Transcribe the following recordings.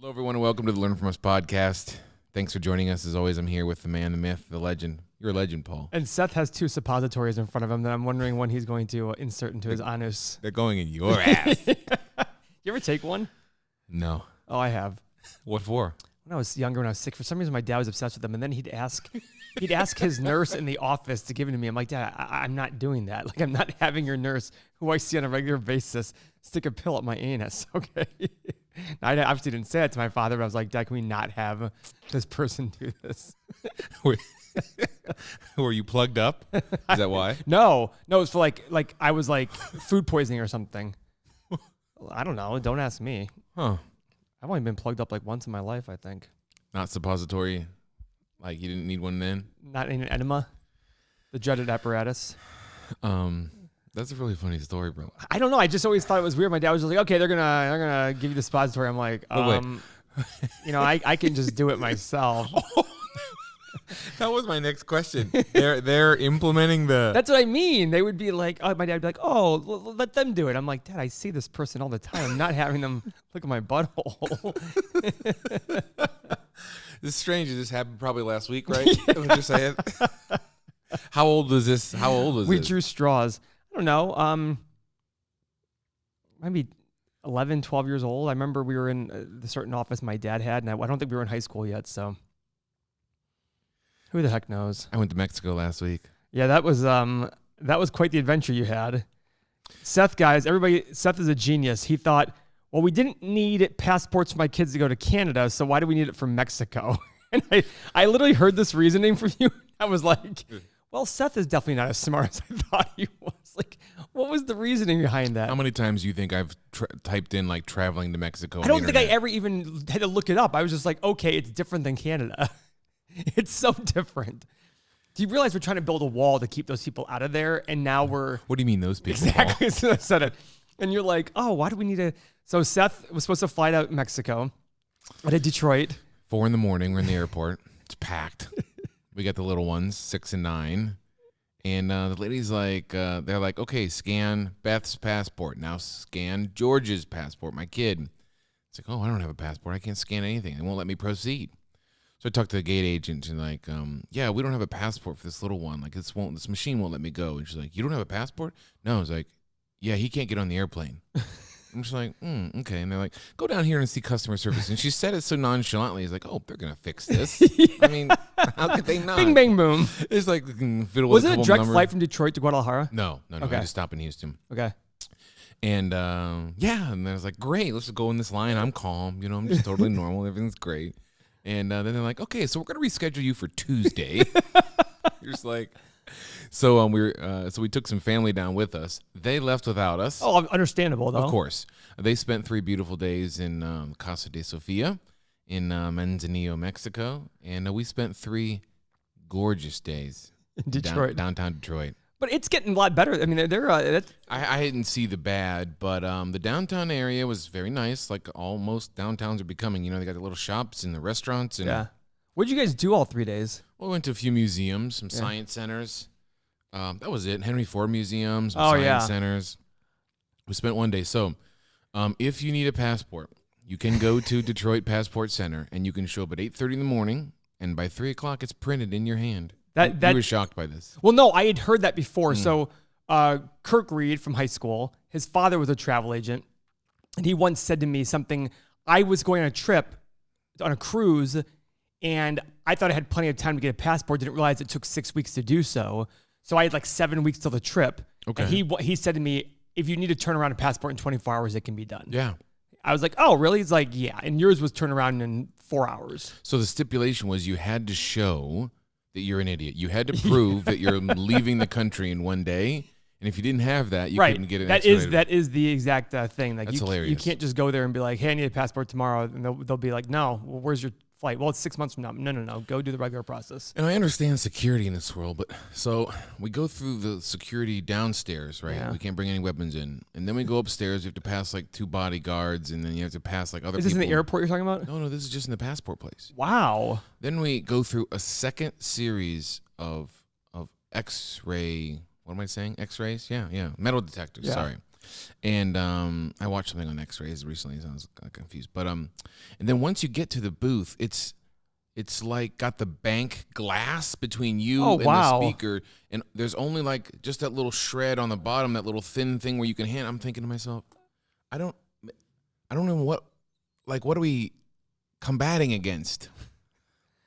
Hello, everyone, and welcome to the Learn From Us podcast. Thanks for joining us. As always, I'm here with the man, the myth, the legend. You're a legend, Paul. And Seth has two suppositories in front of him that I'm wondering when he's going to insert into his anus. They're going in your ass. You ever take one? No. Oh, I have. What for? When I was younger, when I was sick, for some reason my dad was obsessed with them, and then he'd ask his nurse in the office to give it to me. I'm like, Dad, I'm not doing that. Like, I'm not having your nurse, who I see on a regular basis, stick a pill up my anus. Okay. I obviously didn't say that to my father, but I was like, Dad, can we not have this person do this? Were you plugged up? Is that why? No, it's for like I was like food poisoning or something. I don't know. Don't ask me. Huh. I've only been plugged up like once in my life, I think. Not suppository? Like you didn't need one then? Not in an enema. The dreaded apparatus. That's a really funny story, bro. I don't know. I just always thought it was weird. My dad was just like, okay, they're gonna give you the suppository. I'm like, I can just do it myself. That was my next question. They're implementing the... That's what I mean. They would be like, oh, my dad would be like, oh, let them do it. I'm like, Dad, I see this person all the time. I'm not having them look at my butthole. This is strange. This happened probably last week, right? What you're saying? How old was this? We drew straws. I don't know. Maybe 11, 12 years old. I remember we were in the certain office my dad had, and I don't think we were in high school yet, so who the heck knows? I went to Mexico last week. Yeah, that was quite the adventure you had. Seth, guys, Seth is a genius. He thought, well, we didn't need passports for my kids to go to Canada, so why do we need it for Mexico? And I literally heard this reasoning from you. I was like, well, Seth is definitely not as smart as I thought he was. Like, what was the reasoning behind that? How many times do you think I've typed in, like, traveling to Mexico? I don't think I ever even had to look it up. I was just like, okay, it's different than Canada. It's so different. Do you realize we're trying to build a wall to keep those people out of there? And now we're... What do you mean those people? Exactly. So I said it. And you're like, oh, why do we need to... So Seth was supposed to fly to Mexico, out of Detroit. 4 a.m, we're in the airport. It's packed. We got the little ones, 6 and 9. And the lady's like, they're like, okay, scan Beth's passport. Now scan George's passport, my kid. It's like, oh, I don't have a passport. I can't scan anything. They won't let me proceed. So I talked to the gate agent and like, yeah, we don't have a passport for this little one. Like this machine won't let me go. And she's like, you don't have a passport? No. I was like, yeah, he can't get on the airplane. I'm just like, okay. And they're like, go down here and see customer service. And she said it so nonchalantly. He's like, oh, they're going to fix this. Yeah. I mean, how could they not? Bing, bang, boom. It's like, was it a direct flight from Detroit to Guadalajara? No. Okay. I just stopped in Houston. Okay. And yeah. And I was like, great. Let's just go in this line. I'm calm. You know, I'm just totally normal. Everything's great. And then they're like, okay, so we're going to reschedule you for Tuesday. You're just like... So we took some family down with us. They left without us. Oh, understandable though. Of course. They spent 3 beautiful days in Casa de Sofia in Manzanillo, Mexico, and we spent 3 gorgeous days in Detroit, downtown Detroit. But it's getting a lot better. I mean, I didn't see the bad, but the downtown area was very nice. Like almost downtowns are becoming. You know, they got the little shops and the restaurants. And yeah. What did you guys do all 3 days? Well, we went to a few museums, some science centers. That was it. Henry Ford Museum, some science centers. We spent 1 day. So if you need a passport, you can go to Detroit Passport Center, and you can show up at 8:30 in the morning, and by 3 o'clock, it's printed in your hand. You were shocked by this. Well, no, I had heard that before. So Kirk Reed from high school, his father was a travel agent, and he once said to me something. I was going on a trip, on a cruise, and I thought I had plenty of time to get a passport. Didn't realize it took 6 weeks to do so. So I had like 7 weeks till the trip. Okay. And he said to me, if you need to turn around a passport in 24 hours, it can be done. Yeah. I was like, oh, really? He's like, yeah. And yours was turned around in 4 hours. So the stipulation was you had to show that you're an idiot. You had to prove that you're leaving the country in 1 day. And if you didn't have that, you couldn't get it. That is the exact thing. Like, that's hilarious. You can't just go there and be like, hey, I need a passport tomorrow. And they'll be like, no, well, where's your flight? Well, it's 6 months from now. No. Go do the regular process. And I understand security in this world, but so we go through the security downstairs, right? Yeah. We can't bring any weapons in. And then we go upstairs. You have to pass like 2 bodyguards, and then you have to pass like other people. Is this in the airport you're talking about? No, this is just in the passport place. Wow. Then we go through a second series of X-ray. What am I saying? X-rays? Yeah. Metal detectors. Yeah. Sorry. And I watched something on X-rays recently, so I was confused. But and then once you get to the booth, it's like got the bank glass between you and the speaker, and there's only like just that little shred on the bottom, that little thin thing where you can hand. I'm thinking to myself, I don't know what are we combating against?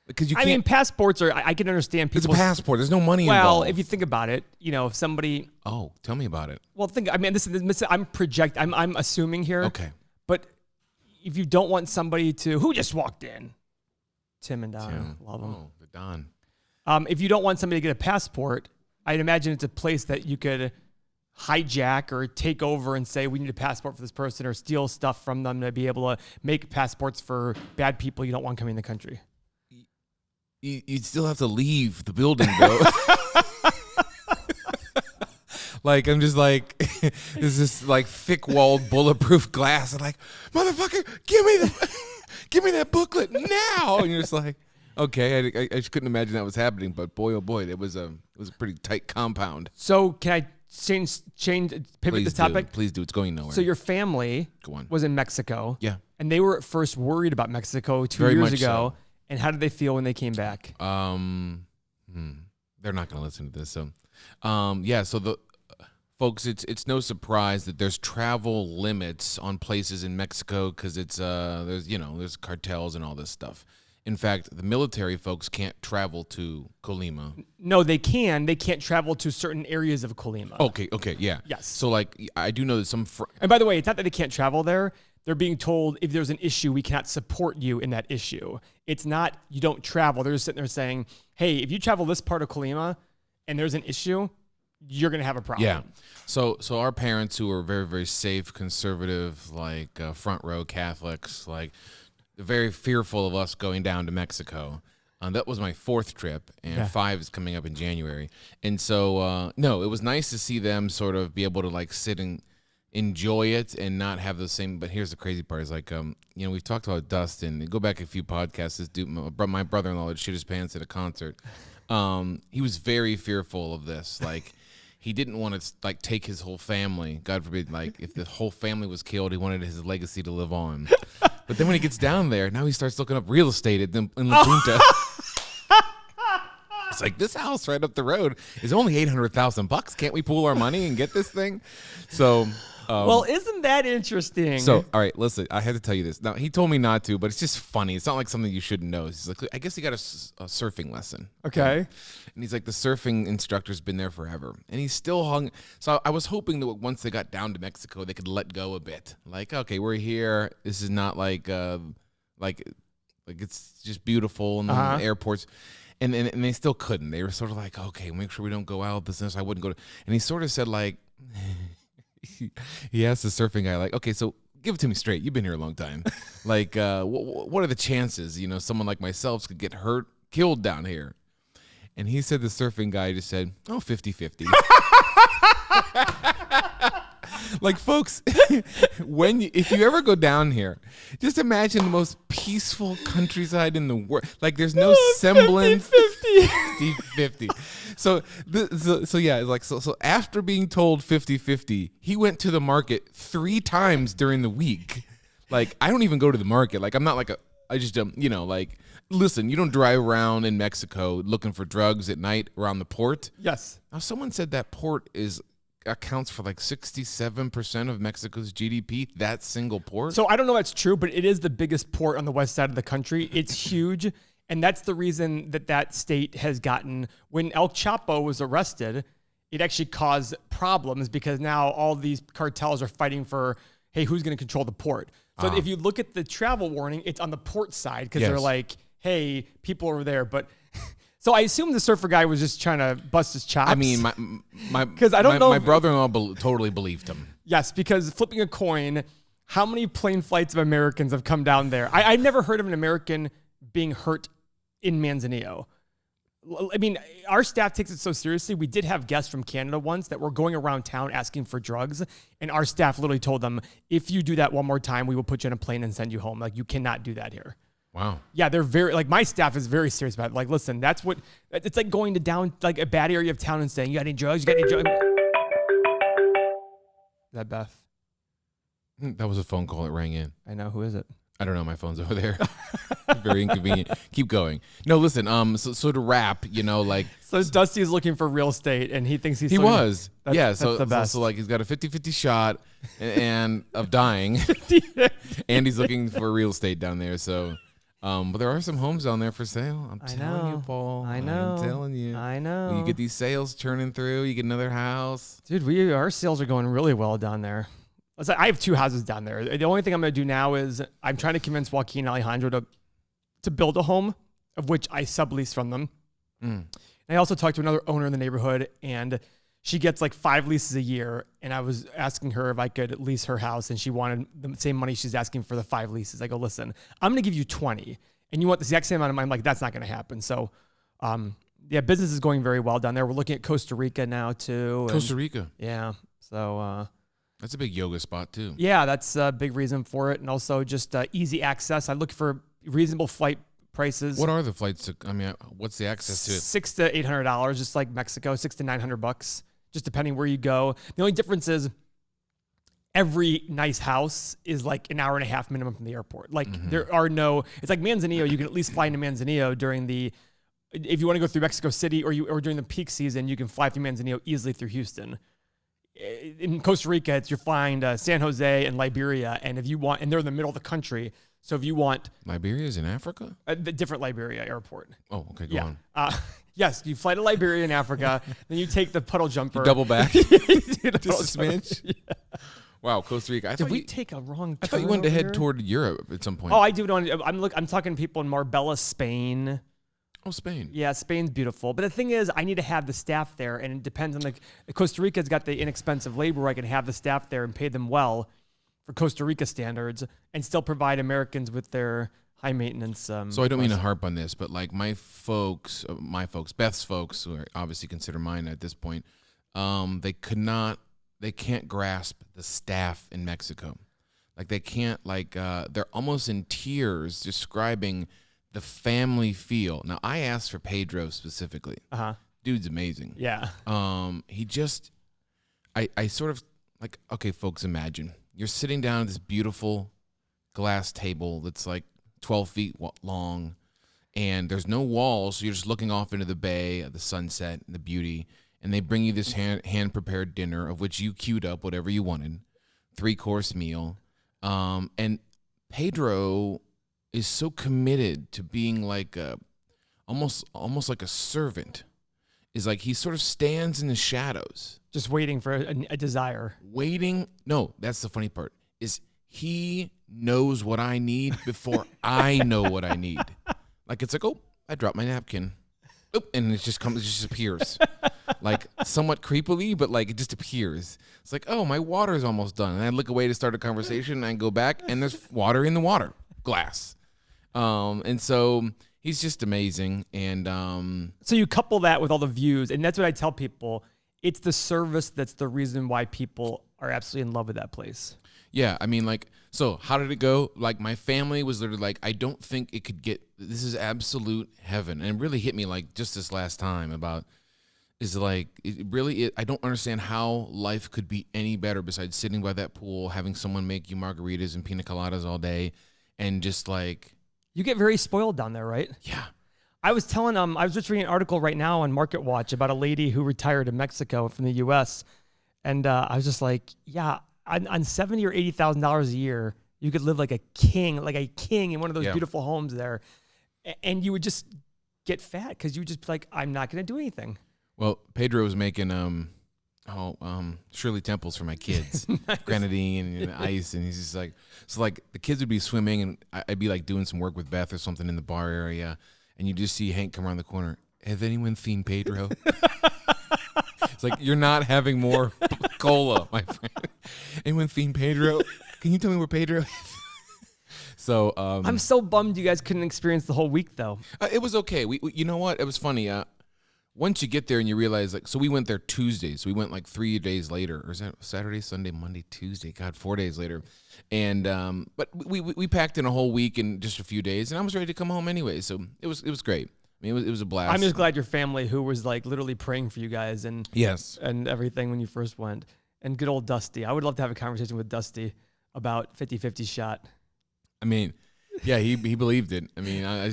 Because you can't. I mean, passports are. I can understand people. It's a passport. There's no money involved. involved. Well, if you think about it, if somebody. Oh, tell me about it. Well, I mean, I'm assuming here. Okay. But if you don't want somebody to, who just walked in? Tim and Don. Love them. Oh, the Don. If you don't want somebody to get a passport, I'd imagine it's a place that you could hijack or take over and say, we need a passport for this person, or steal stuff from them to be able to make passports for bad people you don't want coming in the country. You'd still have to leave the building, though. Like, I'm just like, there's this like thick-walled, bulletproof glass. I'm like, motherfucker, give me that booklet now. And you're just like, okay, I just couldn't imagine that was happening. But boy, oh boy, it was a pretty tight compound. So can I pivot this topic? Please do. It's going nowhere. So your family was in Mexico. Yeah. And they were at first worried about Mexico two Very years much ago. so. And how did they feel when they came back? They're not going to listen to this. So, so the folks, it's no surprise that there's travel limits on places in Mexico because it's there's cartels and all this stuff. In fact, the military folks can't travel to Colima. No, they can. They can't travel to certain areas of Colima. Okay, yeah. Yes. So, like, I do know that some... and by the way, it's not that they can't travel there. They're being told, if there's an issue, we cannot support you in that issue. It's not you don't travel. They're just sitting there saying, hey, if you travel this part of Colima and there's an issue, you're going to have a problem. Yeah. So our parents, who are very, very safe, conservative, like front row Catholics, like very fearful of us going down to Mexico. That was my 4th trip, and 5 is coming up in January. And so, no, it was nice to see them sort of be able to like sit and enjoy it and not have the same. But here's the crazy part: is like, we've talked about Dustin. Go back a few podcasts. This dude, my brother-in-law, would shit his pants at a concert. He was very fearful of this. Like, he didn't want to like take his whole family. God forbid, like if the whole family was killed, he wanted his legacy to live on. But then when he gets down there, now he starts looking up real estate in La Junta. It's like, this house right up the road is only $800,000. Can't we pool our money and get this thing? So, well, isn't that interesting? So, all right, listen, I had to tell you this. Now, he told me not to, but it's just funny. It's not like something you shouldn't know. He's like, I guess he got a surfing lesson. Okay. And he's like, the surfing instructor's been there forever. And he's still hung. So I was hoping that once they got down to Mexico, they could let go a bit. Like, okay, we're here. This is not like it's just beautiful and the airports. And they still couldn't. They were sort of like, okay, make sure we don't go out. This I wouldn't go to. And he sort of said like, he asked the surfing guy, like, okay, so give it to me straight. You've been here a long time. Like, what are the chances, someone like myself could get hurt, killed down here? And he said, the surfing guy just said, 50-50. Like, folks, if you ever go down here, just imagine the most peaceful countryside in the world. Like, there's no semblance. 50-50. So after being told 50-50, he went to the market 3 times during the week. Like, I don't even go to the market. Like, I'm not like I just listen, you don't drive around in Mexico looking for drugs at night around the port. Yes. Now, someone said that port accounts for like 67% of Mexico's GDP, that single port. So I don't know if that's true, but it is the biggest port on the west side of the country. It's huge. And that's the reason that state has gotten, when El Chapo was arrested, it actually caused problems because now all these cartels are fighting for, hey, who's going to control the port? So if you look at the travel warning, it's on the port side because they're like, hey, people over there. But so I assume the surfer guy was just trying to bust his chops. I mean, my brother-in-law totally believed him. Yes, because flipping a coin, how many plane flights of Americans have come down there? I've never heard of an American being hurt in Manzanillo. I mean, our staff takes it so seriously. We did have guests from Canada once that were going around town asking for drugs, and our staff literally told them, if you do that one more time, we will put you on a plane and send you home. Like, you cannot do that here. Wow. Yeah, they're very, like, my staff is very serious about it. Like, listen, it's like going to down, like, a bad area of town and saying, you got any drugs? You got any drugs? that Beth? That was a phone call that rang in. I know. Who is it? I don't know. My phone's over there. Very inconvenient. Keep going. No, listen. So to wrap, like. So Dusty is looking for real estate, and he thinks he's. He was. That's So the best. So like he's got a 50-50 shot and of dying, and he's looking for real estate down there. So, but there are some homes down there for sale. I'm telling you, Paul. I know. I'm telling you. I know. When you get these sales churning through, you get another house. Dude, our sales are going really well down there. I have 2 houses down there. The only thing I'm going to do now is I'm trying to convince Joaquin and Alejandro to build a home, of which I sublease from them. And I also talked to another owner in the neighborhood, and she gets like 5 leases a year. And I was asking her if I could lease her house, and she wanted the same money she's asking for the 5 leases. I go, listen, I'm going to give you 20, and you want the exact same amount of money. I'm like, that's not going to happen. So, business is going very well down there. We're looking at Costa Rica now too. Costa Rica. Yeah. So, that's a big yoga spot too. yeah, that's a big reason for it. And also just easy access. I look for reasonable flight prices. What are the flights? What's the access to it? $600 to $800, just like Mexico, $600 to $900, just depending where you go. The only difference is every nice house is like an hour and a half minimum from the airport. Like there are it's like Manzanillo. You can at least fly into Manzanillo if you want to go through Mexico City or during the peak season, you can fly through Manzanillo easily through Houston. In Costa Rica, you're flying to San Jose and Liberia, and they're in the middle of the country. So if you want, Liberia's in Africa? The different Liberia airport. Oh, okay, go on. Yes, you fly to Liberia in Africa, then you take the puddle jumper. You double back? Just a smidge? Yeah. Wow, Costa Rica. Did we take a wrong turn? I thought you wanted to head here? toward Europe at some point. Oh, I do. I'm talking to people in Marbella, Spain. Oh, Spain. Yeah, Spain's beautiful. But the thing is, I need to have the staff there, and it depends on Costa Rica's got the inexpensive labor where I can have the staff there and pay them well for Costa Rica standards and still provide Americans with their high maintenance. So I don't mean to harp on this, but like my folks, Beth's folks, who are obviously consider mine at this point, they can't grasp the staff in Mexico. Like they can't, they're almost in tears describing the family feel. Now, I asked for Pedro specifically. Dude's amazing. Yeah. He just, I sort of, okay, folks, imagine. You're sitting down at this beautiful glass table that's like 12 feet long, and there's no walls, so you're just looking off into the bay, the sunset, and the beauty, and they bring you this hand-prepared dinner, of which you queued up whatever you wanted, 3-course meal, and Pedro is so committed to being like almost like a servant. Is like he sort of stands in the shadows, just waiting for a desire. No, that's the funny part. Is he knows what I need before I know what I need. Like it's like, oh, I dropped my napkin. Oop, and it just appears. Like somewhat creepily, but like it just appears. It's like, oh, my water is almost done. And I look away to start a conversation, and I go back, and there's water in the water glass. And so he's just amazing. And so you couple that with all the views, and that's what I tell people. It's the service that's the reason why people are absolutely in love with that place. Yeah, I mean, so how did it go? Like, my family was literally like, I don't think it could get, this is absolute heaven. And it really hit me, just this last time I don't understand how life could be any better besides sitting by that pool, having someone make you margaritas and pina coladas all day, and just You get very spoiled down there, right? Yeah. I was telling I was just reading an article right now on Market Watch about a lady who retired in Mexico from the U.S. And I was just like, yeah, on $70,000 or $80,000 a year, you could live like a king in one of those beautiful homes there, and you would just get fat because you would just be like, I'm not going to do anything. Well, Pedro was making Shirley Temples for my kids, nice. Grenadine and ice, and he's just like, so the kids would be swimming, and I'd be doing some work with Beth or something in the bar area, and you just see Hank come around the corner. Have anyone seen Pedro? It's like, you're not having more cola, my friend. Anyone seen Pedro? Can you tell me where Pedro is? So I'm so bummed you guys couldn't experience the whole week, though. It was okay. We you know what? It was funny. Once you get there and you realize, so we went there Tuesday. So we went 3 days later. Or is that Saturday, Sunday, Monday, Tuesday? God, 4 days later. And but we packed in a whole week in just a few days, and I was ready to come home anyway. So it was great. I mean, it was a blast. I'm just glad your family, who was literally praying for you guys and yes, and everything when you first went. and good old Dusty. I would love to have a conversation with Dusty about 50-50 shot. I mean, yeah, he believed it. I mean, I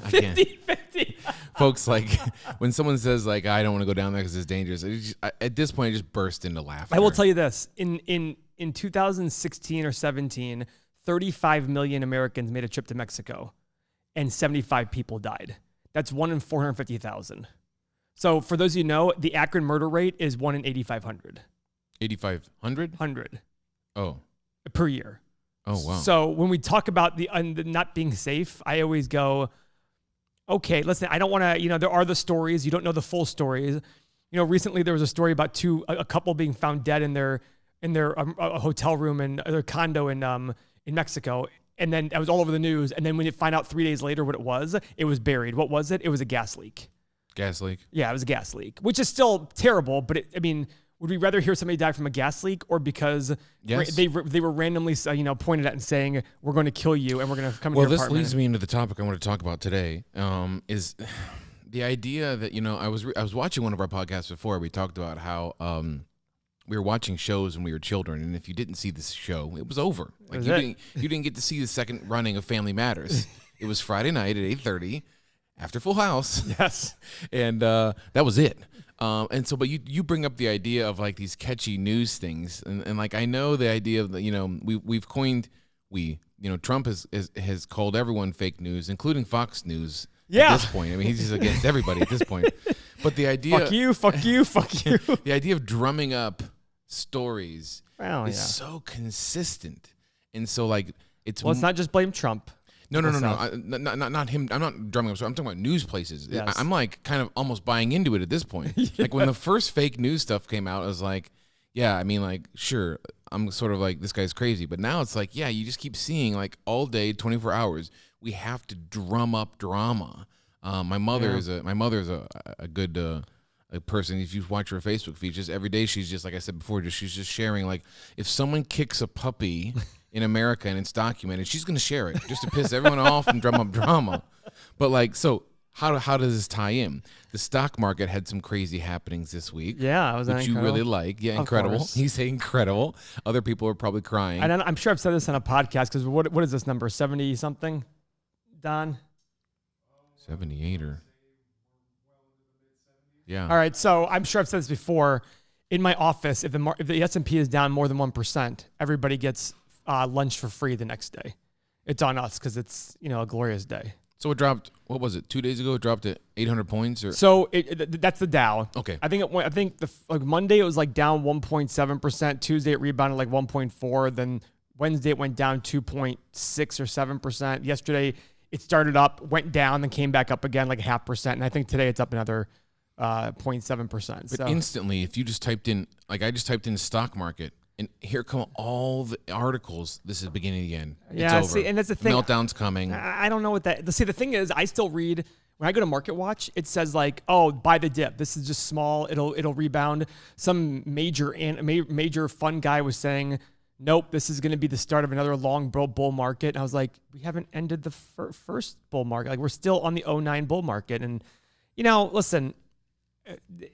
can't. 50-50. Folks, like, when someone says, like, I don't want to go down there because it's dangerous, at this point, I just burst into laughter. I will tell you this. In 2016 or 17, 35 million Americans made a trip to Mexico, and 75 people died. That's 1 in 450,000. So for those of you who know, the Akron murder rate is 1 in 8,500. 8,500? 100. Oh. Per year. Oh, wow. So when we talk about the not being safe, I always go, okay, listen, I don't want to, there are the stories. You don't know the full stories. Recently there was a story about a couple being found dead in their a hotel room and their condo in Mexico. And then that was all over the news. And then when you find out 3 days later what it was buried. What was it? It was a gas leak. Gas leak? Yeah, it was a gas leak, which is still terrible. But would we rather hear somebody die from a gas leak or because they were randomly pointed at and saying, we're going to kill you and we're going to come to your apartment? Well, this leads me into the topic I want to talk about today, is the idea that, I was watching one of our podcasts before. We talked about how we were watching shows when we were children, and if you didn't see this show, it was over. Like you didn't get to see the second running of Family Matters. It was Friday night at 8:30 after Full House. Yes. And that was it. But you bring up the idea of like these catchy news things, and like I know the idea of we've coined Trump has called everyone fake news, including Fox News. Yeah. At this point, I mean, he's just against everybody at this point. But the idea, fuck you. the idea of drumming up stories is so consistent, and so like it's not just blame Trump. No. Not him. I'm not drumming up. I'm talking about news places. Yes. I'm like kind of almost buying into it at this point. Yeah. Like when the first fake news stuff came out, I was like, yeah, I mean, like, sure, I'm sort of like, this guy's crazy. But now it's like, yeah, you just keep seeing like all day, 24 hours, we have to drum up drama. My mother is a good a person. If you watch her Facebook feed, just every day she's just, like I said before, she's just sharing, like, if someone kicks a puppy in America and it's documented, she's going to share it just to piss everyone off and drum up drama. But like, so how does this tie in? The stock market had some crazy happenings this week. Yeah, was that which incredible? You really like. Yeah, incredible. He's saying incredible. Other people are probably crying. And I'm sure I've said this on a podcast because what is this number? 70 something, Don? 78 or yeah. All right, so I'm sure I've said this before. In my office, if the S&P is down more than 1%, everybody gets lunch for free the next day. It's on us because it's a glorious day. So it dropped. What was it? 2 days ago, it dropped to 800 points. Or so that's the Dow. Okay. I think Monday it was like down 1.7%. Tuesday it rebounded like 1.4. Then Wednesday it went down 2.6 or 7%. Yesterday it started up, went down, then came back up again like 0.5%. And I think today it's up another 0.7%. But instantly, if you just typed in, like I just typed in stock market, and here come all the articles. This is beginning of the end. Yeah, it's over. See, and that's the thing. Meltdown's coming. I don't know what that. See, the thing is, I still read when I go to Market Watch. It says like, "Oh, buy the dip. This is just small. It'll rebound." Some major fund guy was saying, "Nope, this is going to be the start of another long bull market." And I was like, "We haven't ended the first bull market. Like we're still on the 2009 bull market." And listen.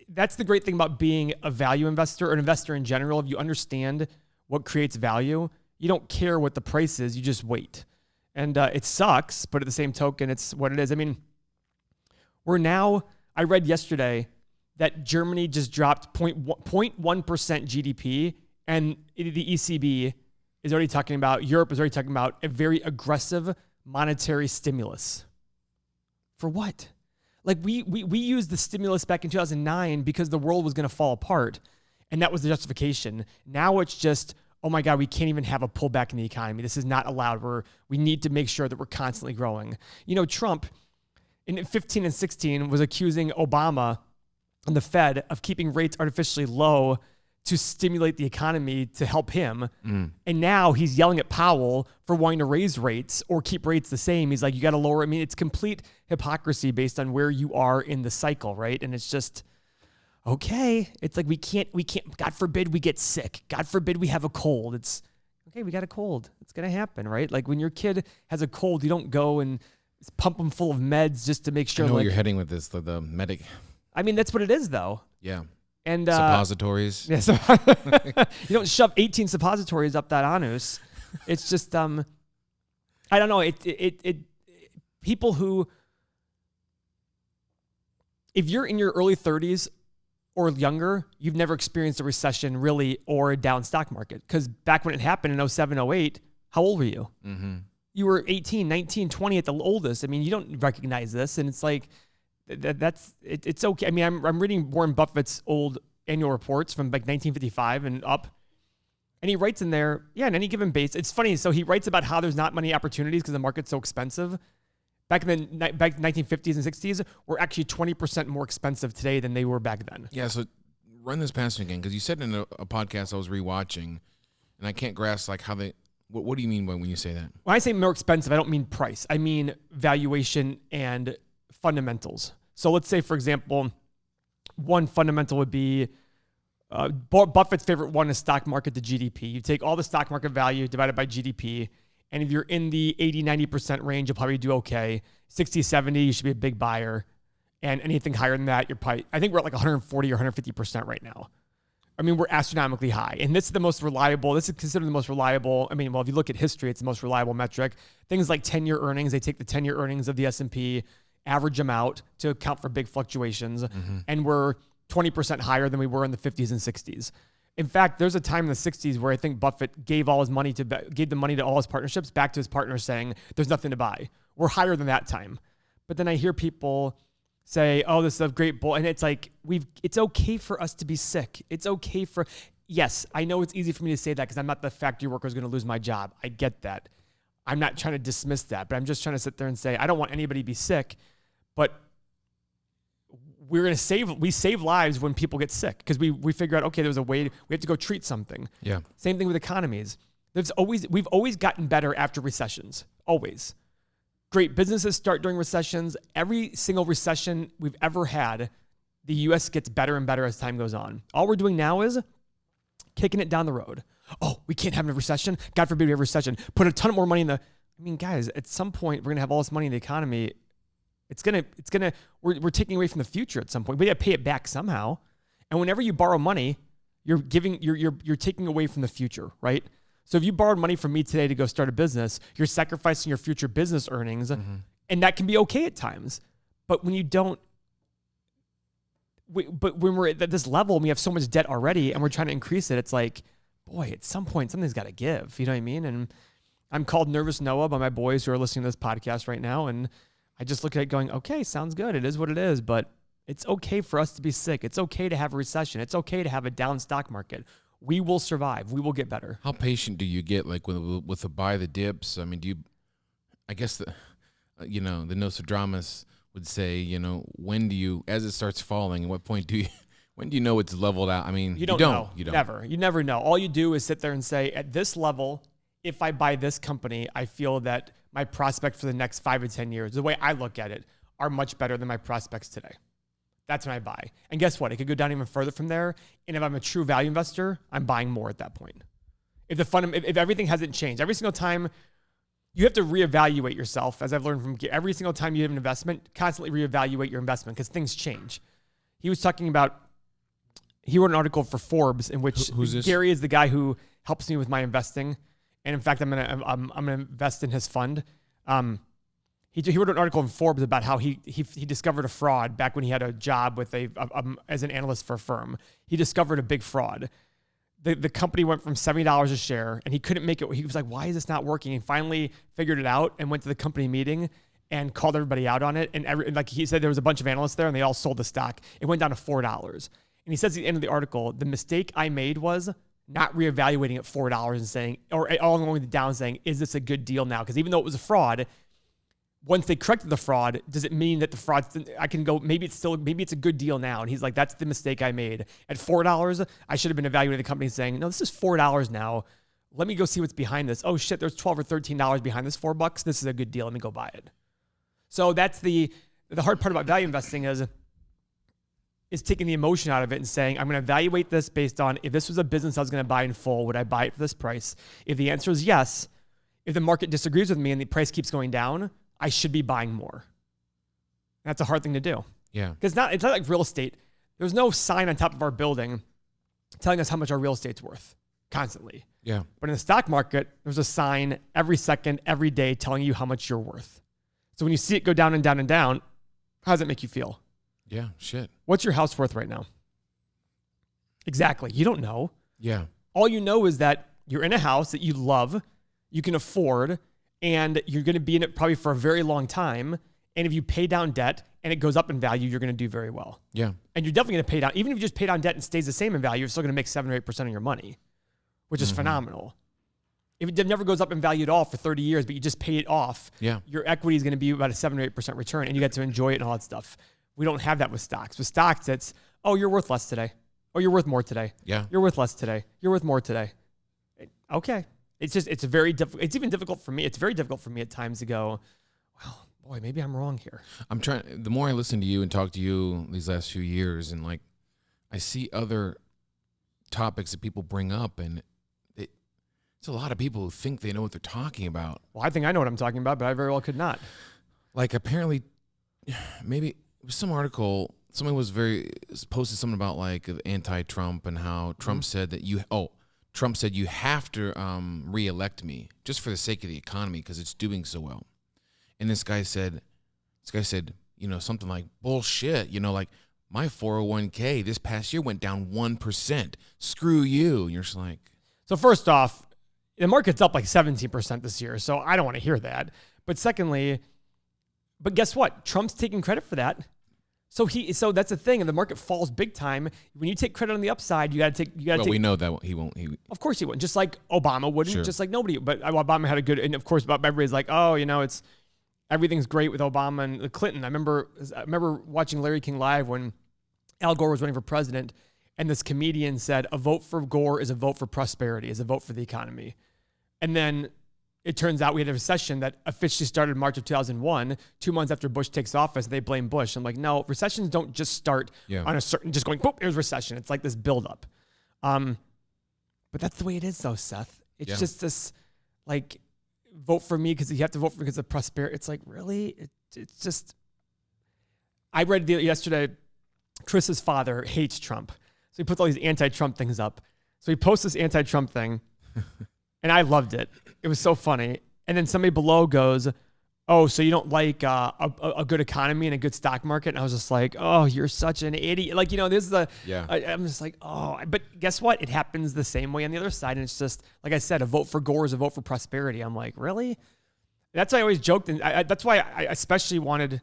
That's the great thing about being a value investor or an investor in general. If you understand what creates value, you don't care what the price is. You just wait. And it sucks, but at the same token, it's what it is. I mean, I read yesterday that Germany just dropped 0.1% GDP, and the ECB is already talking about, Europe is already talking about a very aggressive monetary stimulus. For what? Like we used the stimulus back in 2009 because the world was going to fall apart, and that was the justification. Now it's just, oh my God, we can't even have a pullback in the economy. This is not allowed. We need to make sure that we're constantly growing. Trump in 15 and 16 was accusing Obama and the Fed of keeping rates artificially low to stimulate the economy to help him. And now he's yelling at Powell for wanting to raise rates or keep rates the same. He's like, you got to lower. I mean, it's complete hypocrisy based on where you are in the cycle, right? And it's just, okay. It's like we can't, God forbid we get sick. God forbid we have a cold. It's, okay, we got a cold. It's going to happen, right? Like when your kid has a cold, you don't go and pump them full of meds just to make sure. I know where you're heading with this, the medic. I mean, that's what it is though. Yeah. And suppositories. Yeah, so you don't shove 18 suppositories up that anus. It's just I don't know. It people who, if you're in your early 30s or younger, you've never experienced a recession really or a down stock market. Because back when it happened in 07, 08, how old were you? Mm-hmm. You were 18, 19, 20 at the oldest. I mean, you don't recognize this. And it's like, it's okay. I mean, I'm reading Warren Buffett's old annual reports from like 1955 and up. And he writes in there, in any given base, it's funny. So he writes about how there's not many opportunities because the market's so expensive. Back in the 1950s and 60s, were actually 20% more expensive today than they were back then. Yeah, so run this past me again, because you said in a podcast I was rewatching, and I can't grasp like how they. What do you mean when you say that? When I say more expensive, I don't mean price. I mean valuation and fundamentals. So let's say, for example, one fundamental would be Buffett's favorite one is stock market to GDP. You take all the stock market value divided by GDP, and if you're in the 80, 90% range, you'll probably do okay. 60, 70, you should be a big buyer. And anything higher than that, you're probably, I think we're at like 140 or 150% right now. I mean, we're astronomically high. And this is the most reliable, this is considered the most reliable. I mean, well, if you look at history, it's the most reliable metric. Things like 10-year earnings, they take the 10-year earnings of the S&P, average them out to account for big fluctuations. Mm-hmm. And we're 20% higher than we were in the 50s and 60s. In fact, there's a time in the 60s where I think Buffett gave the money to all his partnerships back to his partners saying, there's nothing to buy. We're higher than that time. But then I hear people say, oh, this is a great bull. And it's like, it's okay for us to be sick. It's okay yes, I know it's easy for me to say that because I'm not the factory worker who's going to lose my job. I get that. I'm not trying to dismiss that, but I'm just trying to sit there and say, I don't want anybody to be sick, but we save lives when people get sick because we figure out, okay, there's a way, we have to go treat something. Yeah. Same thing with economies. We've always gotten better after recessions. Always. Great businesses start during recessions. Every single recession we've ever had, the U.S. gets better and better as time goes on. All we're doing now is kicking it down the road. Oh, we can't have a recession. God forbid we have a recession. Put a ton more money in I mean, guys, at some point we're gonna have all this money in the economy. We're taking away from the future at some point. We got to pay it back somehow. And whenever you borrow money, you're taking away from the future, right? So if you borrowed money from me today to go start a business, you're sacrificing your future business earnings, and that can be okay at times. But when you don't, but when we're at this level and we have so much debt already and we're trying to increase it, it's like, boy, at some point something's got to give. You know what I mean? And I'm called Nervous Noah by my boys who are listening to this podcast right now, and I just look at it going, okay, sounds good. It is what it is, but it's okay for us to be sick. It's okay to have a recession. It's okay to have a down stock market. We will survive. We will get better. How patient do you get, like with the buy the dips? I mean, I guess the Nostradamus would say, when do you, as it starts falling, at what point when do you know it's leveled out? I mean, you don't know. You don't. Never. You never know. All you do is sit there and say, at this level, if I buy this company, I feel that my prospect for the next 5 to 10 years, the way I look at it, are much better than my prospects today. That's when I buy. And guess what? It could go down even further from there. And if I'm a true value investor, I'm buying more at that point. If everything hasn't changed, every single time you have to reevaluate yourself, as I've learned from every single time you have an investment, constantly reevaluate your investment because things change. He was talking about, he wrote an article for Forbes in which Who's this? Gary is the guy who helps me with my investing. And in fact, I'm gonna invest in his fund. He wrote an article in Forbes about how he discovered a fraud back when he had a job with as an analyst for a firm. He discovered a big fraud. The company went from $70 a share, and he couldn't make it. He was like, "Why is this not working?" And finally figured it out and went to the company meeting and called everybody out on it. And like he said, there was a bunch of analysts there, and they all sold the stock. It went down to $4. And he says at the end of the article, the mistake I made was not reevaluating at $4 and saying, or all along the down saying, is this a good deal now? Because even though it was a fraud, once they corrected the fraud, does it mean that the fraud, I can go, maybe it's a good deal now? And he's like, that's the mistake I made. At $4, I should have been evaluating the company saying, no, this is $4 now. Let me go see what's behind this. Oh shit, there's $12 or $13 behind this $4. This is a good deal. Let me go buy it. So that's the hard part about value investing is taking the emotion out of it and saying, I'm going to evaluate this based on, if this was a business I was going to buy in full, would I buy it for this price? If the answer is yes, if the market disagrees with me and the price keeps going down, I should be buying more. That's a hard thing to do. Yeah. Because it's not like real estate. There's no sign on top of our building telling us how much our real estate's worth constantly. Yeah. But in the stock market, there's a sign every second, every day telling you how much you're worth. So when you see it go down and down and down, how does it make you feel? Yeah, shit. What's your house worth right now? Exactly. You don't know. Yeah. All you know is that you're in a house that you love, you can afford, and you're going to be in it probably for a very long time. And if you pay down debt and it goes up in value, you're going to do very well. Yeah. And you're definitely going to pay down. Even if you just pay down debt and stays the same in value, you're still going to make 7 or 8% of your money, which is phenomenal. If it never goes up in value at all for 30 years, but you just pay it off, your equity is going to be about a 7 or 8% return, and you get to enjoy it and all that stuff. We don't have that with stocks. With stocks, it's, oh, you're worth less today. Oh, you're worth more today. Yeah. You're worth less today. You're worth more today. Okay. It's very difficult. It's even difficult for me. It's very difficult for me at times to go, well, boy, maybe I'm wrong here. The more I listen to you and talk to you these last few years, and like, I see other topics that people bring up, and it's a lot of people who think they know what they're talking about. Well, I think I know what I'm talking about, but I very well could not. Like, apparently, maybe it was some article, someone posted something about like anti-Trump and how Trump said that Trump said you have to re-elect me just for the sake of the economy because it's doing so well. And this guy said, something like, bullshit, like my 401k this past year went down 1%. Screw you. And you're just like. So first off, the market's up like 17% this year, so I don't want to hear that. But secondly, guess what? Trump's taking credit for that. So that's the thing, and the market falls big time. When you take credit on the upside, you got to take. We know that he won't. Of course he wouldn't. Just like Obama wouldn't. Sure. Just like nobody. But Obama had a good, and of course, everybody's like, oh, it's everything's great with Obama and Clinton. I remember watching Larry King Live when Al Gore was running for president, and this comedian said, a vote for Gore is a vote for prosperity, is a vote for the economy. And then it turns out we had a recession that officially started March of 2001, 2 months after Bush takes office. They blame Bush. I'm like, no, recessions don't just start on a certain, just going, boop, there's recession. It's like this buildup. But that's the way it is, though, Seth. It's just this, like, vote for me because you have to vote for because of prosperity. It's like, really? It's just, I read yesterday, Chris's father hates Trump. So he puts all these anti-Trump things up. So he posts this anti-Trump thing. And I loved it. It was so funny. And then somebody below goes, oh, so you don't like a good economy and a good stock market? And I was just like, oh, you're such an idiot. Like, this is I'm just like, oh. But guess what? It happens the same way on the other side. And it's just, like I said, a vote for Gore is a vote for prosperity. I'm like, really? That's why I always joked. And that's why I especially wanted,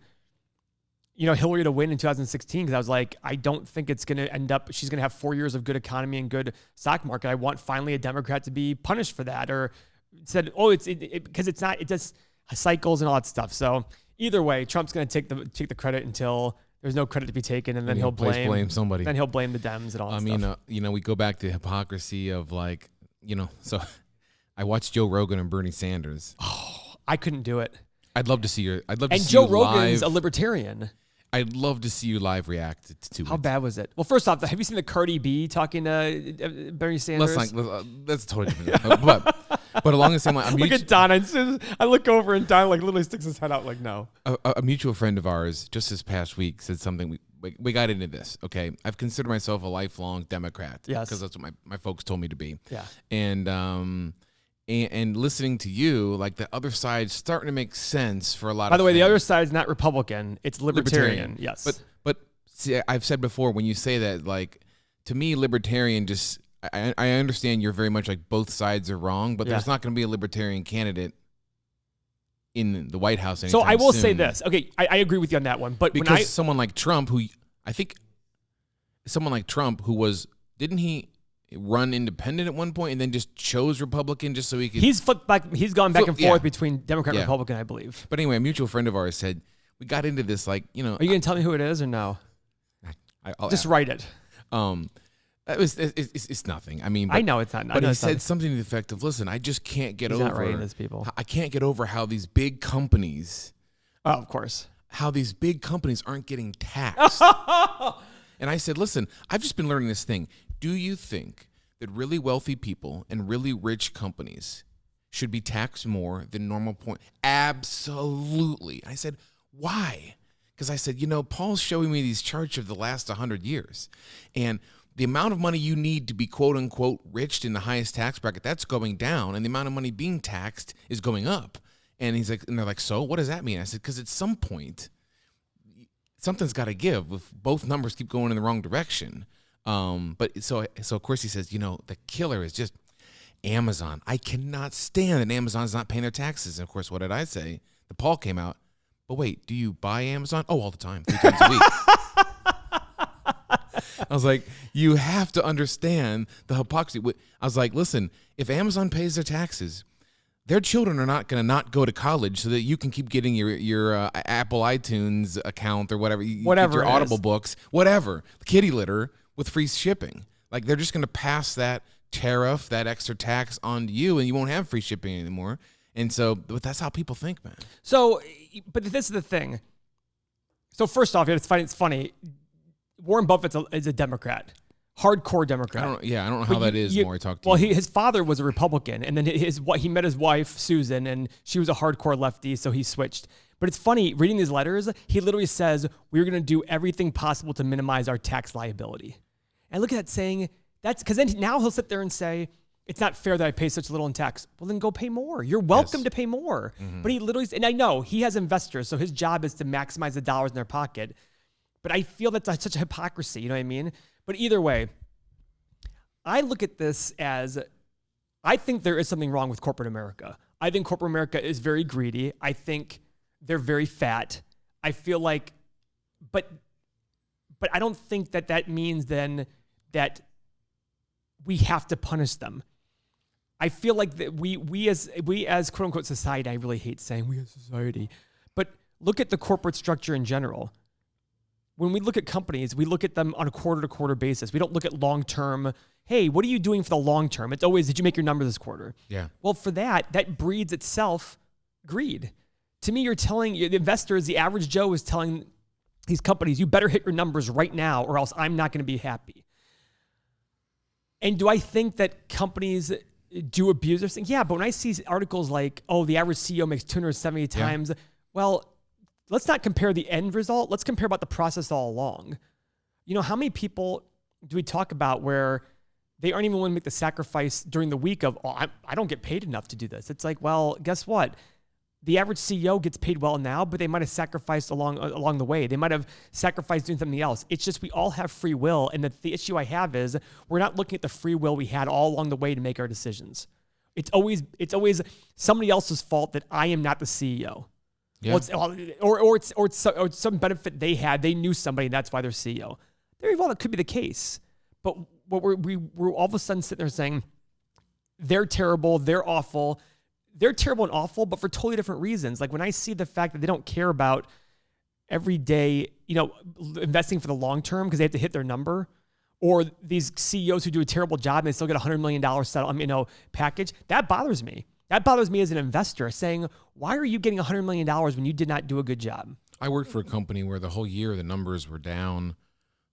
Hillary to win in 2016, because I was like, I don't think it's going to end up, she's going to have 4 years of good economy and good stock market. I want finally a Democrat to be punished for that, or said, oh, because it's not, it does cycles and all that stuff. So either way, Trump's going to take the credit until there's no credit to be taken, and then he'll blame somebody. Then he'll blame the Dems and all that stuff. I mean, we go back to hypocrisy of like, so I watched Joe Rogan and Bernie Sanders. Oh, I couldn't do it. I'd love to see you. And Joe Rogan's a libertarian. I'd love to see you live react to it. How bad was it? Well, first off, have you seen the Cardi B talking to Bernie Sanders? That's totally different. but along the same line, look at Don. I look over and Don like literally sticks his head out like, no. A mutual friend of ours just this past week said something. We got into this. Okay, I've considered myself a lifelong Democrat. Yes, because that's what my folks told me to be. Yeah, and listening to you, like the other side's starting to make sense for a lot of By the way, things. the other side's not Republican. It's libertarian. Yes. But see, I've said before, when you say that, like, to me, libertarian just, I understand you're very much like both sides are wrong, but there's not going to be a libertarian candidate in the White House anytime So I will soon. say this. Okay, I agree with you on that one. But because someone like Trump, who didn't he run independent at one point and then just chose Republican just so he could. He's flipped back. He's gone back and forth between Democrat and Republican, I believe. But anyway, a mutual friend of ours said we got into this like, Are you going to tell me who it is or no? I'll just write it. It's nothing. I mean, I know it's not. But he said something to the effect of, "Listen, I just can't get over." He's not writing this, people. I can't get over how these big companies. Oh, of course. How these big companies aren't getting taxed. And I said, "Listen, I've just been learning this thing. Do you think that really wealthy people and really rich companies should be taxed more than normal point?" Absolutely. I said, "Why?" because I said, Paul's showing me these charts of the last 100 years. And the amount of money you need to be quote unquote rich in the highest tax bracket, that's going down. And the amount of money being taxed is going up. And they're like, so what does that mean? I said, because at some point, something's got to give if both numbers keep going in the wrong direction. But so of course he says, the killer is just Amazon. I cannot stand that Amazon's not paying their taxes. And of course, what did I say? The Paul came out. But wait, do you buy Amazon? Oh, all the time, 3 times a week. I was like, you have to understand the hypocrisy. I was like, listen, if Amazon pays their taxes, their children are not going to not go to college so that you can keep getting your Apple iTunes account or whatever, whatever your Audible books, whatever, kitty litter with free shipping. Like they're just going to pass that tariff, that extra tax on to you, and you won't have free shipping anymore. And so, but that's how people think, man. So, but this is the thing. So first off, it's funny. Warren Buffett is a Democrat, hardcore Democrat. I don't know how that is. More I talk to well, you. His father was a Republican, and then he met his wife Susan, and she was a hardcore lefty, so he switched. But it's funny reading these letters. He literally says we're going to do everything possible to minimize our tax liability. And look at that saying that's because then now he'll sit there and say it's not fair that I pay such little in tax. Well, then go pay more. You're welcome to pay more. Mm-hmm. But he literally, and I know he has investors, so his job is to maximize the dollars in their pocket. But I feel that's such a hypocrisy, you know what I mean? But either way, I look at this as, I think there is something wrong with corporate America. I think corporate America is very greedy. I think they're very fat. I feel like, but I don't think that means then that we have to punish them. I feel like that we as quote unquote society, I really hate saying we as society, but look at the corporate structure in general. When we look at companies, we look at them on a quarter-to-quarter basis. We don't look at long-term, hey, what are you doing for the long term? It's always, did you make your number this quarter? Yeah. Well, for that breeds itself greed. To me, you're telling the investors, the average Joe is telling these companies, you better hit your numbers right now or else I'm not going to be happy. And do I think that companies do abuse their thing? Yeah, but when I see articles like, oh, the average CEO makes 270 times, well, let's not compare the end result. Let's compare about the process all along. How many people do we talk about where they aren't even willing to make the sacrifice during the week of, oh, I don't get paid enough to do this. It's like, well, guess what? The average CEO gets paid well now, but they might have sacrificed along the way. They might have sacrificed doing something else. It's just we all have free will. And the issue I have is we're not looking at the free will we had all along the way to make our decisions. It's always somebody else's fault that I am not the CEO. Yeah. Or it's some benefit they had. They knew somebody, and that's why they're CEO. Very well, that could be the case. But we're all of a sudden sitting there saying they're terrible, they're awful. They're terrible and awful, but for totally different reasons. Like when I see the fact that they don't care about every day, investing for the long term because they have to hit their number, or these CEOs who do a terrible job and they still get $100 million package, that bothers me. That bothers me as an investor, saying, why are you getting $100 million when you did not do a good job? I worked for a company where the whole year the numbers were down,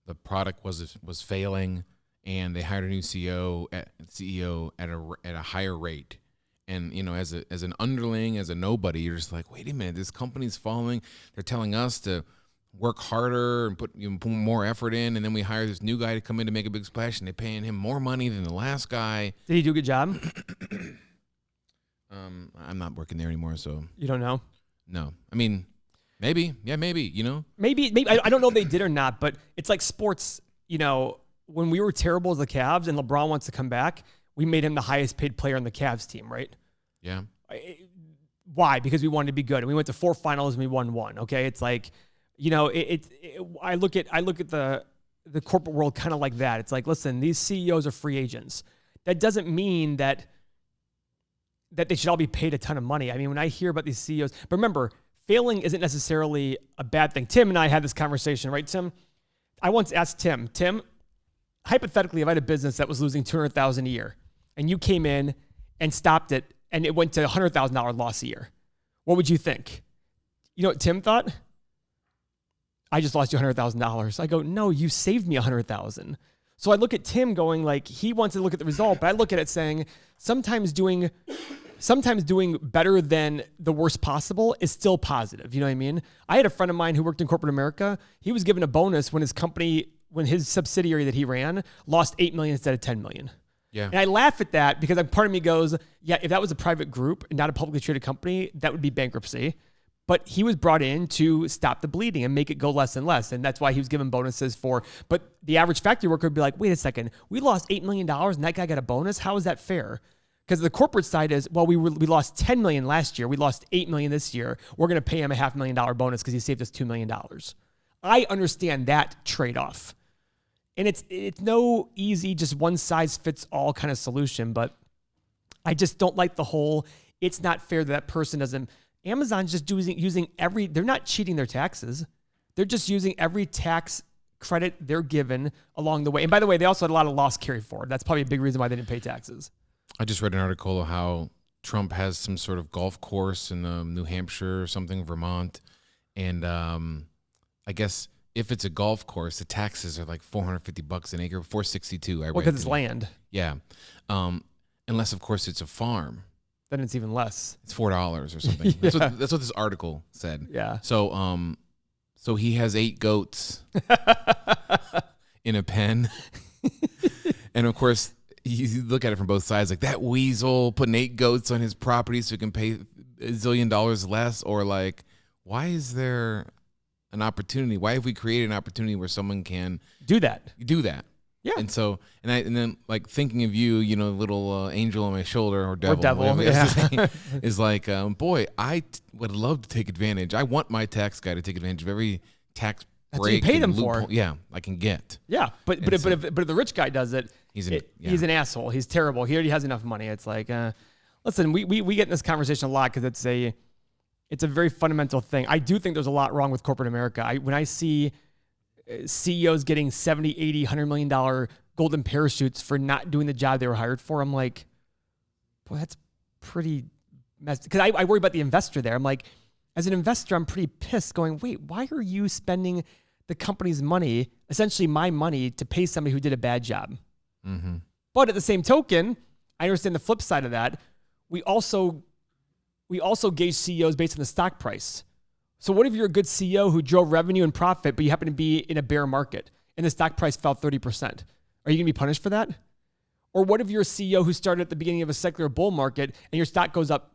the product was failing, and they hired a new CEO at a higher rate. And as an underling, as a nobody, you're just like, wait a minute, this company's falling. They're telling us to work harder and put more effort in, and then we hire this new guy to come in to make a big splash, and they're paying him more money than the last guy. Did he do a good job? I'm not working there anymore, so you don't know. No, I mean, maybe, maybe. Maybe. I don't know if they did or not, but it's like sports. When we were terrible as the Cavs, and LeBron wants to come back, we made him the highest paid player on the Cavs team, right? Yeah. Why? Because we wanted to be good, and we went to 4 finals and we won 1. Okay, it's like, I look at the corporate world kind of like that. It's like, listen, these CEOs are free agents. That doesn't mean that they should all be paid a ton of money. I mean, when I hear about these CEOs, but remember, failing isn't necessarily a bad thing. Tim and I had this conversation, right, Tim? I once asked Tim, hypothetically, if I had a business that was losing $200,000 a year, and you came in and stopped it, and it went to $100,000 loss a year, what would you think? You know what Tim thought? I just lost you $100,000. I go, no, you saved me $100,000. So I look at Tim going like, he wants to look at the result, but I look at it saying, sometimes doing sometimes doing better than the worst possible is still positive. You know what I mean? I had a friend of mine who worked in corporate America. He was given a bonus when his subsidiary that he ran lost $8 million instead of $10 million. Yeah. And I laugh at that because part of me goes, yeah, if that was a private group and not a publicly traded company, that would be bankruptcy. But he was brought in to stop the bleeding and make it go less and less. And that's why he was given bonuses but the average factory worker would be like, wait a second, we lost $8 million and that guy got a bonus? How is that fair? Because the corporate side is, well, we lost $10 million last year. We lost $8 million this year. We're going to pay him a $500,000 bonus because he saved us $2 million. I understand that trade-off. And it's no easy, just one size fits all kind of solution, but I just don't like the whole, it's not fair that person doesn't. Amazon's just using they're not cheating their taxes. They're just using every tax credit they're given along the way. And by the way, they also had a lot of loss carry forward. That's probably a big reason why they didn't pay taxes. I just read an article of how Trump has some sort of golf course in New Hampshire or something, Vermont. And I guess if it's a golf course, the taxes are like $450 an acre, $462. Well, because it's land. Yeah. Unless, of course, it's a farm. Then it's even less. It's $4 or something. Yeah. That's what this article said. Yeah. So he has 8 goats in a pen. And of course, you look at it from both sides, like that weasel putting 8 goats on his property so he can pay $1 zillion less, or like, why is there an opportunity? Why have we created an opportunity where someone can do that? Yeah. And so, and then like thinking of you, little angel on my shoulder or devil, yeah. is like, boy, I would love to take advantage. I want my tax guy to take advantage of every tax break. That's what you paid him for. Yeah, I can get. Yeah, but if the rich guy does it, he's an asshole. He's terrible. He already has enough money. It's like, listen, we get in this conversation a lot because it's a very fundamental thing. I do think there's a lot wrong with corporate America. When I see CEOs getting $70, $80, $100 million golden parachutes for not doing the job they were hired for, I'm like, boy, that's pretty messed. Because I worry about the investor there. I'm like, as an investor, I'm pretty pissed going, wait, why are you spending the company's money, essentially my money, to pay somebody who did a bad job? Mm-hmm. But at the same token, I understand the flip side of that. We also gauge CEOs based on the stock price. So what if you're a good CEO who drove revenue and profit, but you happen to be in a bear market and the stock price fell 30%? Are you going to be punished for that? Or what if you're a CEO who started at the beginning of a secular bull market and your stock goes up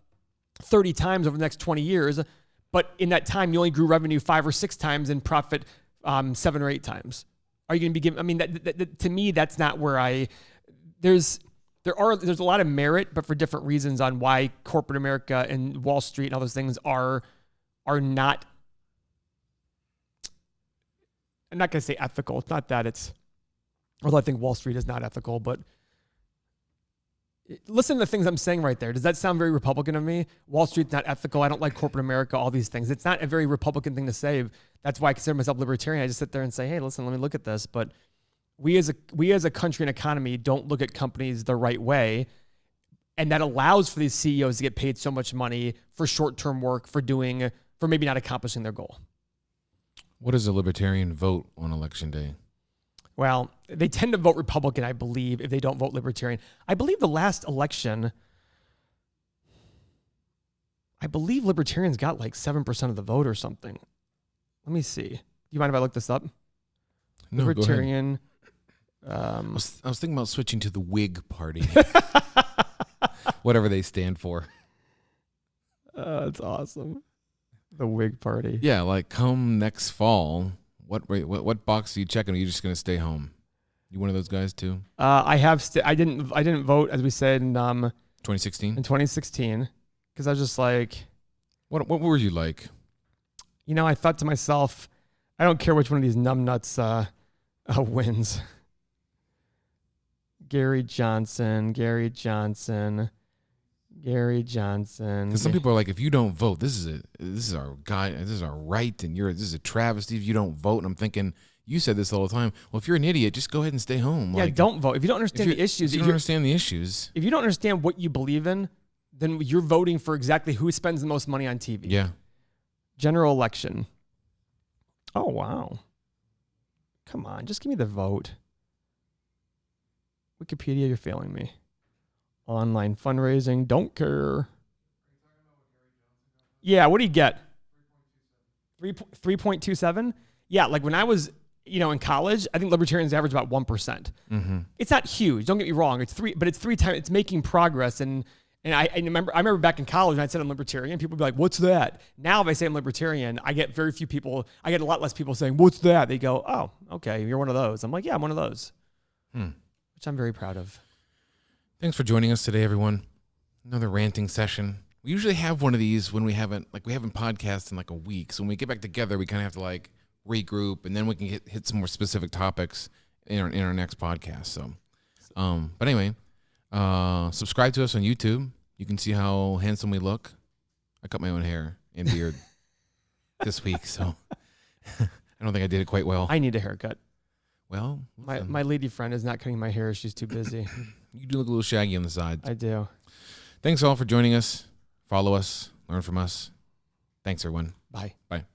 30 times over the next 20 years, but in that time you only grew revenue 5 or 6 times and profit 7 or 8 times? Are you going to be given? I mean, that, to me, that's not where there's a lot of merit, but for different reasons on why corporate America and Wall Street and all those things are not, I'm not going to say ethical. It's not that although I think Wall Street is not ethical, but listen to the things I'm saying right there. Does that sound very Republican of me? Wall Street's not ethical. I don't like corporate America, all these things. It's not a very Republican thing to say. That's why I consider myself libertarian. I just sit there and say, hey, listen, let me look at this. But we as a country and economy don't look at companies the right way. And that allows for these CEOs to get paid so much money for short-term work, for maybe not accomplishing their goal. What does a libertarian vote on election day? Well, they tend to vote Republican, I believe, if they don't vote Libertarian. I believe the last election, Libertarians got like 7% of the vote or something. Let me see. Do you mind if I look this up? No, Libertarian. Go ahead. I was thinking about switching to the Whig Party. Whatever they stand for. That's awesome. The Whig Party. Yeah, like come next fall, what box are you checking? Are you just going to stay home? You one of those guys too? I didn't vote, as we said, in 2016. In 2016, because I was just like, what were you like? I thought to myself, I don't care which one of these numbnuts wins. Gary Johnson. Because some people are like, if you don't vote, this is our guy, this is our right, and this is a travesty if you don't vote. And I'm thinking, you said this all the time. Well, if you're an idiot, just go ahead and stay home. Yeah, don't vote. If you don't understand the issues, if you don't understand the issues, if you don't understand what you believe in, then you're voting for exactly who spends the most money on TV. Yeah. General election. Oh, wow. Come on, just give me the vote. Wikipedia, you're failing me. Online fundraising, don't care. Yeah, what do you get? 3.27? Yeah, like when I was, in college, I think libertarians average about 1%. It's not huge. Don't get me wrong. But it's 3 times. It's making progress. And I remember back in college when I said I'm libertarian, people would be like, "What's that?" Now if I say I'm libertarian, I get very few people. I get a lot less people saying, "What's that?" They go, "Oh, okay, you're one of those." I'm like, "Yeah, I'm one of those," which I'm very proud of. Thanks for joining us today, everyone. Another ranting session. We usually have one of these when we haven't podcasted in like a week. So when we get back together, we kind of have to like regroup, and then we can hit some more specific topics in our next podcast. So, but anyway, subscribe to us on YouTube. You can see how handsome we look. I cut my own hair and beard this week, so I don't think I did it quite well. I need a haircut. Well, my lady friend is not cutting my hair. She's too busy. You do look a little shaggy on the sides. I do. Thanks all for joining us. Follow us. Learn from us. Thanks, everyone. Bye. Bye.